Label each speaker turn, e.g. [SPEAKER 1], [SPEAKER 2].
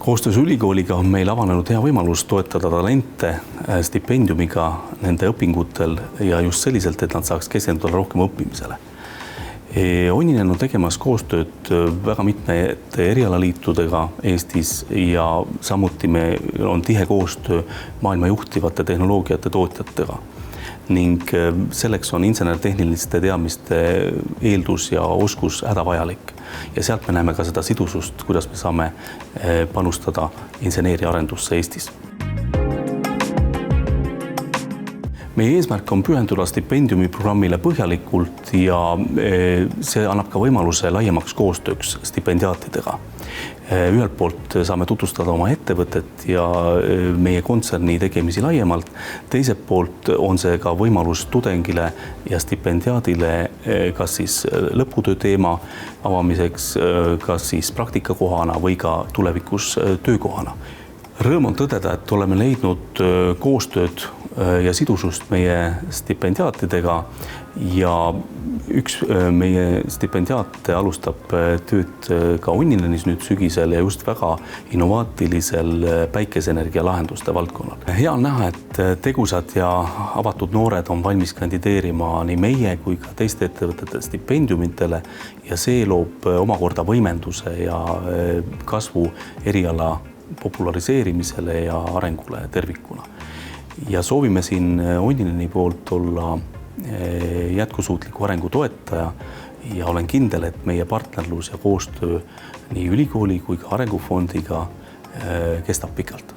[SPEAKER 1] Koostöös ülikooliga on meil avanenud hea võimalus toetada talente stipendiumiga nende õpingutel ja just selliselt, et nad saaks keskenduda rohkem õppimisele. Onninen on tegemas koostööd väga mitmete erialaliitudega Eestis ja samuti on tihe koostöö maailma juhtivate tehnoloogiate tootjatega. Ning selleks on insener-tehniliste teadmiste eeldus ja oskus hädavajalik. Ja sealt me näeme ka seda sidusust, kuidas me saame panustada inseneeria arendusse Eestis. Meie eesmärk on pühenduda stipendiumiprogrammile põhjalikult ja see annab ka võimaluse laiemaks koostööks stipendiaatidega. Ühelt poolt saame tutvustada oma ettevõtet ja meie kontserni tegemisi laiemalt. Teiselt poolt on see ka võimalus tudengile ja stipendiaadile kas siis lõputöö teema avamiseks, kas siis praktikakohana või ka tulevikus töökohana. Rõõm on tõdeda, et oleme leidnud koostööd ja sidusust meie stipendiaatidega ja üks meie stipendiaate alustab tööd ka Onninenis nüüd sügisel ja just väga innovaatilisel päikeseenergia lahenduste valdkonnal. Hea on näha, et tegusad ja avatud noored on valmis kandideerima nii meie kui ka teiste ettevõtete stipendiumitele ja see loob omakorda võimenduse ja kasvu eriala populariseerimisele ja arengule tervikuna. Ja soovime siin Onnineni poolt olla jätkusuutliku arengu toetaja ja olen kindel, et meie partnerlus ja koostöö nii ülikooli kui ka arengufondiga kestab pikalt.